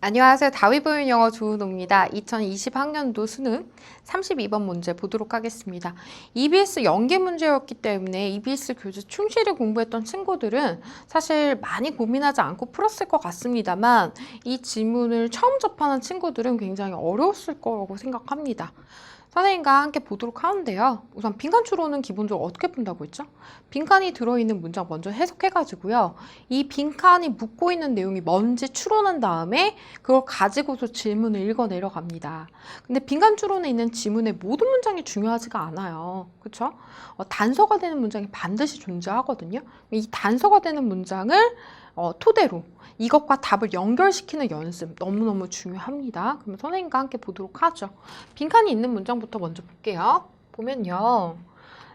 안녕하세요. 다위보는 영어 조은호입니다. 2020학년도 수능 32번 문제 보도록 하겠습니다. EBS 연계 문제였기 때문에 EBS 교재 충실히 공부했던 친구들은 사실 많이 고민하지 않고 풀었을 것 같습니다만 이 지문을 처음 접하는 친구들은 굉장히 어려웠을 거라고 생각합니다. 선생님과 함께 보도록 하는데요. 우선 빈칸 추론은 기본적으로 어떻게 푼다고 했죠? 빈칸이 들어있는 문장 먼저 해석해가지고요. 이 빈칸이 묻고 있는 내용이 뭔지 추론한 다음에 그걸 가지고서 질문을 읽어 내려갑니다. 근데 빈칸 추론에 있는 지문의 모든 문장이 중요하지가 않아요. 그쵸? 단서가 되는 문장이 반드시 존재하거든요. 이 단서가 되는 문장을 토대로 이것과 답을 연결시키는 연습 너무너무 중요합니다. 그럼 선생님과 함께 보도록 하죠. 빈칸이 있는 문장부터 먼저 볼게요. 보면요.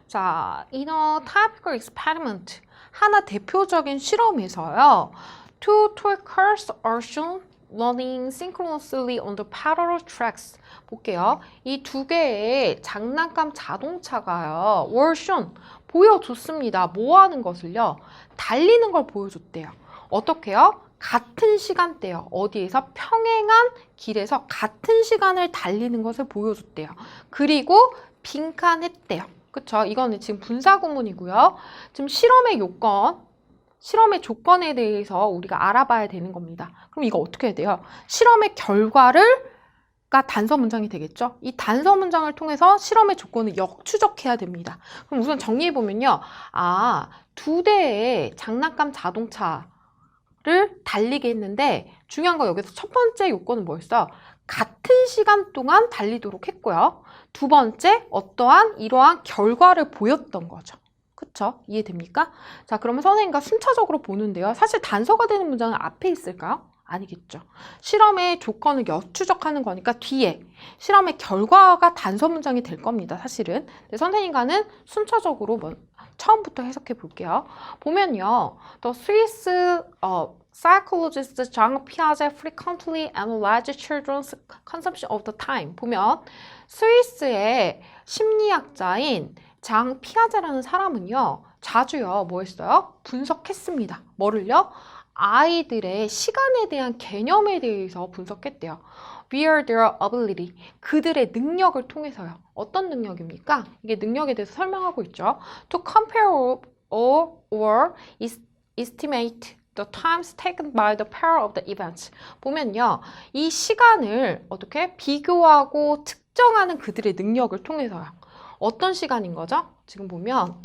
자, in a typical experiment 하나 대표적인 실험에서요. Two toy-cars are shown running synchronously on the parallel tracks. 볼게요. 이 두 개의 장난감 자동차가요. were shown 보여줬습니다. 뭐 하는 것을요? 달리는 걸 보여줬대요. 어떻게요? 같은 시간대요. 어디에서? 평행한 길에서 같은 시간을 달리는 것을 보여줬대요. 그리고 빈칸했대요. 그쵸? 이거는 지금 분사구문이고요. 지금 실험의 요건, 실험의 조건에 대해서 우리가 알아봐야 되는 겁니다. 그럼 이거 어떻게 해야 돼요? 실험의 결과를 단서 문장이 되겠죠? 이 단서 문장을 통해서 실험의 조건을 역추적해야 됩니다. 그럼 우선 정리해보면요. 두 대의 장난감 자동차 를 달리게 했는데 중요한 거 여기서 첫 번째 요건은 뭐였어요? 같은 시간 동안 달리도록 했고요. 두 번째, 어떠한 이러한 결과를 보였던 거죠. 그쵸? 이해됩니까? 자, 그러면 선생님과 순차적으로 보는데요. 사실 단서가 되는 문장은 앞에 있을까요? 아니겠죠. 실험의 조건을 역추적하는 거니까 뒤에 실험의 결과가 단서 문장이 될 겁니다. 사실은. 근데 선생님과는 순차적으로 처음부터 해석해 볼게요. 보면요. The Swiss psychologist Jean Piaget frequently analyzed children's consumption of the time. 보면 스위스의 심리학자인 장 피아제라는 사람은요. 자주요. 뭐 했어요? 분석했습니다. 뭐를요? 아이들의 시간에 대한 개념에 대해서 분석했대요. Via their ability, 그들의 능력을 통해서요. 어떤 능력입니까? 이게 능력에 대해서 설명하고 있죠. To compare or estimate the times taken by the pair of the events. 보면요. 이 시간을 어떻게 비교하고 측정하는 그들의 능력을 통해서요. 어떤 시간인 거죠? 지금 보면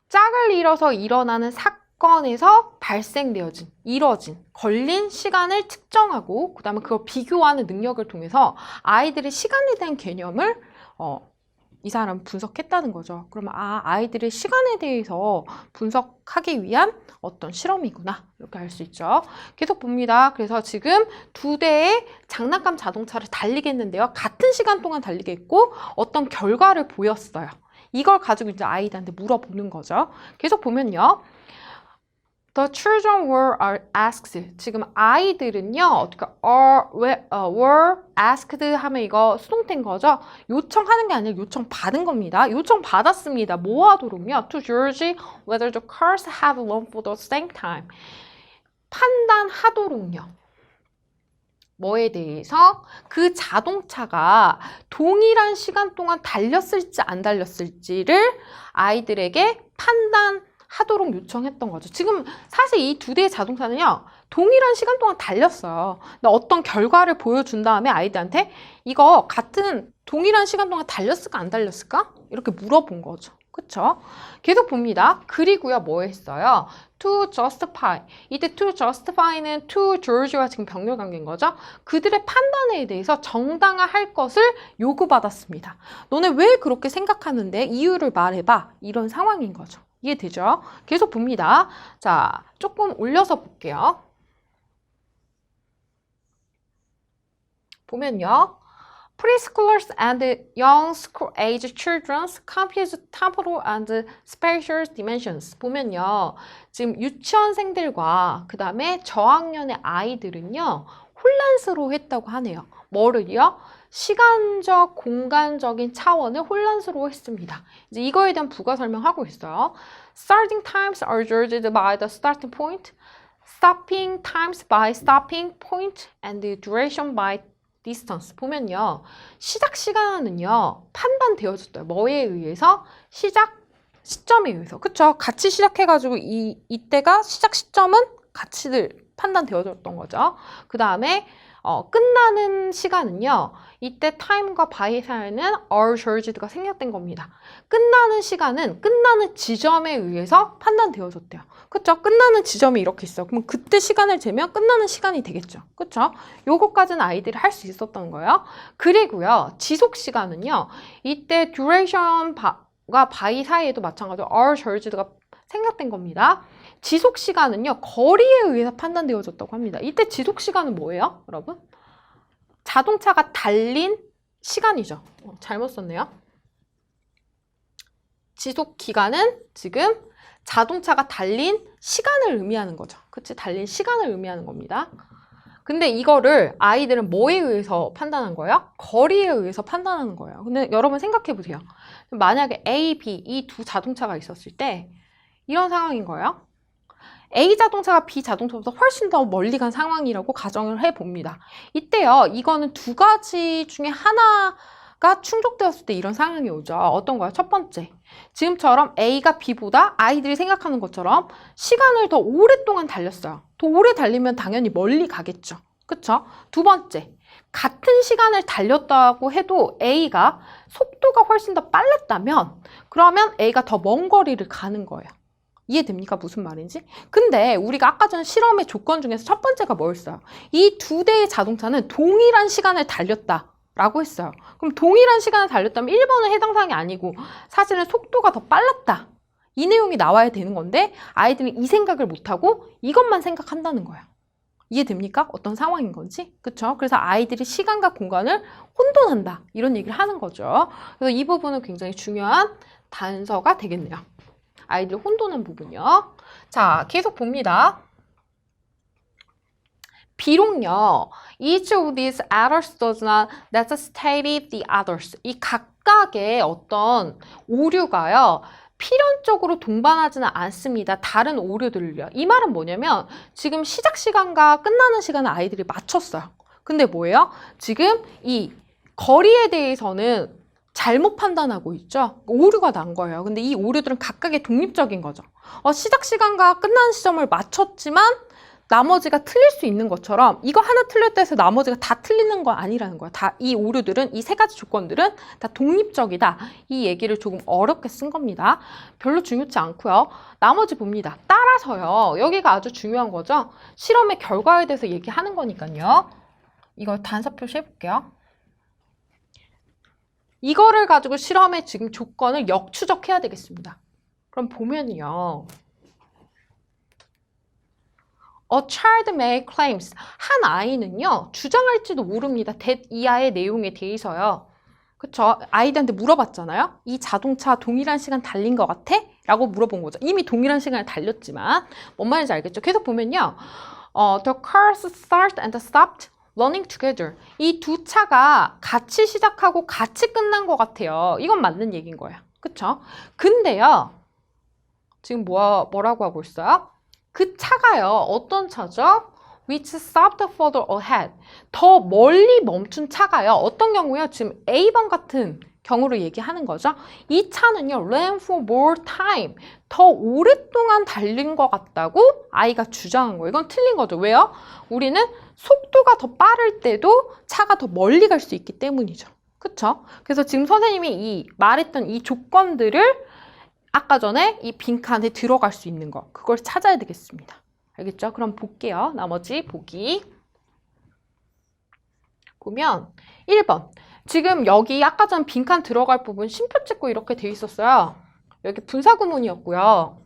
짝을 이뤄서 일어나는 사건에서 발생되어진, 이뤄진, 걸린 시간을 측정하고 그 다음에 그걸 비교하는 능력을 통해서 아이들의 시간에 대한 개념을 이 사람은 분석했다는 거죠. 그러면 아이들의 시간에 대해서 분석하기 위한 어떤 실험이구나 이렇게 알 수 있죠. 계속 봅니다. 그래서 지금 두 대의 장난감 자동차를 달리게 했는데요. 같은 시간 동안 달리게 했고 어떤 결과를 보였어요. 이걸 가지고 이제 아이들한테 물어보는 거죠. 계속 보면요. The children were asked. 지금 아이들은요, 어떻게 were asked 하면 이거 수동태인 거죠? 요청하는 게 아니라 요청받은 겁니다. 요청받았습니다. 뭐 하도록요? To judge whether the cars have run for the same time. 판단하도록요. 뭐에 대해서? 그 자동차가 동일한 시간 동안 달렸을지 안 달렸을지를 아이들에게 판단하도록 요청했던 거죠. 지금 사실 이 두 대의 자동차는요. 동일한 시간 동안 달렸어요. 근데 어떤 결과를 보여준 다음에 아이들한테 이거 같은 동일한 시간 동안 달렸을까 안 달렸을까? 이렇게 물어본 거죠. 그쵸? 계속 봅니다. 그리고요, 뭐 했어요? To justify. 이때 to justify는 to George와 지금 병렬 관계인 거죠? 그들의 판단에 대해서 정당화할 것을 요구받았습니다. 너네 왜 그렇게 생각하는데? 이유를 말해봐. 이런 상황인 거죠. 이해되죠? 계속 봅니다. 자, 조금 올려서 볼게요. 보면요. Preschoolers and young school age children's confuse temporal and spatial dimensions. 보면요. 지금 유치원생들과 그 다음에 저학년의 아이들은요. 혼란스러워했다고 하네요. 뭐를요? 시간적, 공간적인 차원을 혼란스러워했습니다. 이제 이거에 대한 부가 설명하고 있어요. Starting times are judged by the starting point. stopping times by stopping point and duration by distance. 보면요. 시작 시간은요. 판단되어졌어요. 뭐에 의해서? 시작 시점에 의해서. 그쵸? 같이 시작해가지고 이때가 시작 시점은 같이 판단되어졌던 거죠. 그 다음에 끝나는 시간은요. 이때 time과 by 사이에는 are charged가 생략된 겁니다. 끝나는 시간은 끝나는 지점에 의해서 판단되어졌대요. 그쵸? 끝나는 지점이 이렇게 있어. 그럼 그때 시간을 재면 끝나는 시간이 되겠죠. 그쵸? 요거까지는 아이들이 할 수 있었던 거예요. 그리고요. 지속 시간은요. 이때 duration과 by 사이에도 마찬가지로 are charged가 생략된 겁니다. 지속 시간은요. 거리에 의해서 판단되어졌다고 합니다. 이때 지속 시간은 뭐예요? 여러분? 자동차가 달린 시간이죠. 잘못 썼네요. 지속 기간은 지금 자동차가 달린 시간을 의미하는 거죠. 그치? 달린 시간을 의미하는 겁니다. 근데 이거를 아이들은 뭐에 의해서 판단한 거예요? 거리에 의해서 판단하는 거예요. 근데 여러분 생각해 보세요. 만약에 A, B 이 두 자동차가 있었을 때 이런 상황인 거예요. A 자동차가 B 자동차보다 훨씬 더 멀리 간 상황이라고 가정을 해봅니다. 이때요. 이거는 두 가지 중에 하나가 충족되었을 때 이런 상황이 오죠. 어떤 거예요? 첫 번째. 지금처럼 A가 B보다 아이들이 생각하는 것처럼 시간을 더 오랫동안 달렸어요. 더 오래 달리면 당연히 멀리 가겠죠. 그쵸? 두 번째. 같은 시간을 달렸다고 해도 A가 속도가 훨씬 더 빨랐다면 그러면 A가 더 먼 거리를 가는 거예요. 이해됩니까? 무슨 말인지? 근데 우리가 아까 전 실험의 조건 중에서 첫 번째가 뭐였어요? 이 두 대의 자동차는 동일한 시간을 달렸다라고 했어요. 그럼 동일한 시간을 달렸다면 1번은 해당 사항이 아니고 사실은 속도가 더 빨랐다. 이 내용이 나와야 되는 건데 아이들이 이 생각을 못하고 이것만 생각한다는 거예요. 이해됩니까? 어떤 상황인 건지? 그쵸? 그래서 아이들이 시간과 공간을 혼돈한다. 이런 얘기를 하는 거죠. 그래서 이 부분은 굉장히 중요한 단서가 되겠네요. 아이들 혼돈한 부분이요. 자, 계속 봅니다. 비록요, each of these others does not necessitate the others. 이 각각의 어떤 오류가요, 필연적으로 동반하지는 않습니다. 다른 오류들을요. 이 말은 뭐냐면 지금 시작 시간과 끝나는 시간을 아이들이 맞췄어요. 근데 뭐예요? 지금 이 거리에 대해서는 잘못 판단하고 있죠? 오류가 난 거예요. 근데 이 오류들은 각각의 독립적인 거죠. 시작 시간과 끝나는 시점을 맞췄지만 나머지가 틀릴 수 있는 것처럼 이거 하나 틀렸다 해서 나머지가 다 틀리는 거 아니라는 거야. 다 이 오류들은, 이 세 가지 조건들은 다 독립적이다. 이 얘기를 조금 어렵게 쓴 겁니다. 별로 중요치 않고요. 나머지 봅니다. 따라서요. 여기가 아주 중요한 거죠. 실험의 결과에 대해서 얘기하는 거니까요. 이거 단서 표시해볼게요. 이거를 가지고 실험의 지금 조건을 역추적해야 되겠습니다. 그럼 보면요. A child may claims. 한 아이는요. 주장할지도 모릅니다. that 이하의 내용에 대해서요. 그쵸? 아이들한테 물어봤잖아요. 이 자동차 동일한 시간 달린 것 같아? 라고 물어본 거죠. 이미 동일한 시간을 달렸지만 뭔 말인지 알겠죠? 계속 보면요. The cars start and stopped running together. 이 두 차가 같이 시작하고 같이 끝난 것 같아요. 이건 맞는 얘기인 거예요. 그쵸? 근데요. 지금 뭐라고 하고 있어요? 그 차가요. 어떤 차죠? Which stopped further ahead. 더 멀리 멈춘 차가요. 어떤 경우요? 지금 A번 같은 경우를 얘기하는 거죠. 이 차는요. ran for more time. 더 오랫동안 달린 것 같다고 아이가 주장한 거예요. 이건 틀린 거죠. 왜요? 우리는 속도가 더 빠를 때도 차가 더 멀리 갈 수 있기 때문이죠. 그쵸? 그래서 지금 선생님이 말했던 이 조건들을 아까 전에 이 빈칸에 들어갈 수 있는 거, 그걸 찾아야 되겠습니다. 알겠죠? 그럼 볼게요. 나머지 보기. 보면 1번. 지금 여기 아까 전 빈칸 들어갈 부분 쉼표 찍고 이렇게 돼 있었어요. 여기 분사구문이었고요.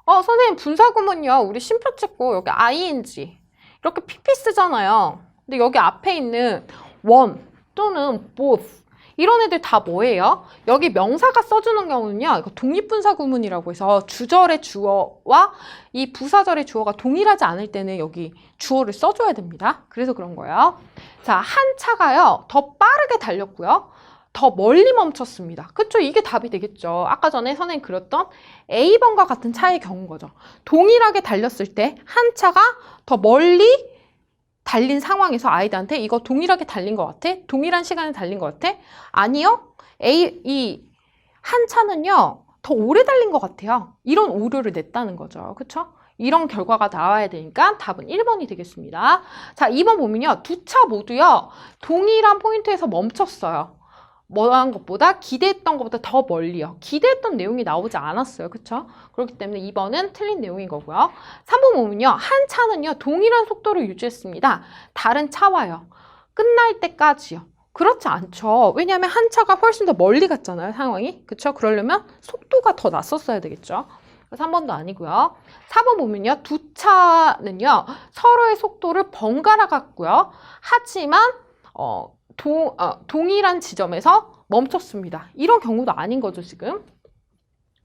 선생님 분사구문이요. 우리 쉼표 찍고 여기 ing 이렇게 pp 쓰잖아요. 근데 여기 앞에 있는 one 또는 both 이런 애들 다 뭐예요? 여기 명사가 써주는 경우는요. 이거 독립분사구문이라고 해서 주절의 주어와 이 부사절의 주어가 동일하지 않을 때는 여기 주어를 써줘야 됩니다. 그래서 그런 거예요. 자, 한 차가요. 더 빠르게 달렸고요. 더 멀리 멈췄습니다. 그쵸? 이게 답이 되겠죠. 아까 전에 선생님이 그렸던 A번과 같은 차의 경우인 거죠. 동일하게 달렸을 때 한 차가 더 멀리 달린 상황에서 아이들한테 이거 동일하게 달린 것 같아? 동일한 시간에 달린 것 같아? 아니요. 이 한 차는요, 더 오래 달린 것 같아요. 이런 오류를 냈다는 거죠. 그쵸? 이런 결과가 나와야 되니까 답은 1번이 되겠습니다. 자, 2번 보면요. 두 차 모두요. 동일한 포인트에서 멈췄어요. 뭐한 것보다 기대했던 것보다 더 멀리요. 기대했던 내용이 나오지 않았어요. 그쵸? 그렇기 때문에 2번은 틀린 내용인 거고요. 3번 보면요. 한 차는요. 동일한 속도를 유지했습니다. 다른 차와요. 끝날 때까지요. 그렇지 않죠. 왜냐하면 한 차가 훨씬 더 멀리 갔잖아요. 상황이. 그쵸? 그러려면 속도가 더 났었어야 되겠죠. 3번도 아니고요. 4번 보면요. 두 차는요. 서로의 속도를 번갈아 갔고요. 하지만 동일한 지점에서 멈췄습니다. 이런 경우도 아닌 거죠, 지금.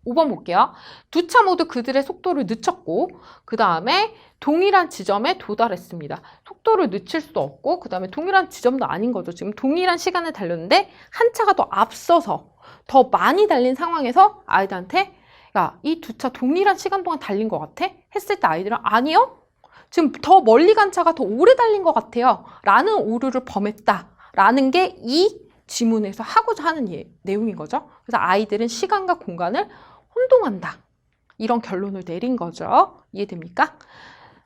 5번 볼게요. 두 차 모두 그들의 속도를 늦췄고 그 다음에 동일한 지점에 도달했습니다. 속도를 늦출 수도 없고 그 다음에 동일한 지점도 아닌 거죠. 지금 동일한 시간에 달렸는데 한 차가 더 앞서서 더 많이 달린 상황에서 아이들한테 야, 이 두 차 동일한 시간 동안 달린 것 같아? 했을 때 아이들은 아니요? 지금 더 멀리 간 차가 더 오래 달린 것 같아요. 라는 오류를 범했다. 라는 게 이 지문에서 하고자 하는 내용인 거죠. 그래서 아이들은 시간과 공간을 혼동한다. 이런 결론을 내린 거죠. 이해됩니까?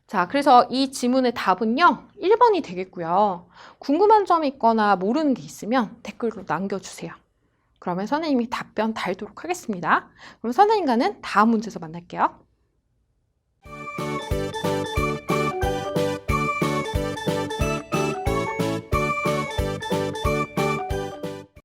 자, 그래서 이 지문의 답은요. 1번이 되겠고요. 궁금한 점이 있거나 모르는 게 있으면 댓글로 남겨주세요. 그러면 선생님이 답변 달도록 하겠습니다. 그럼 선생님과는 다음 문제에서 만날게요.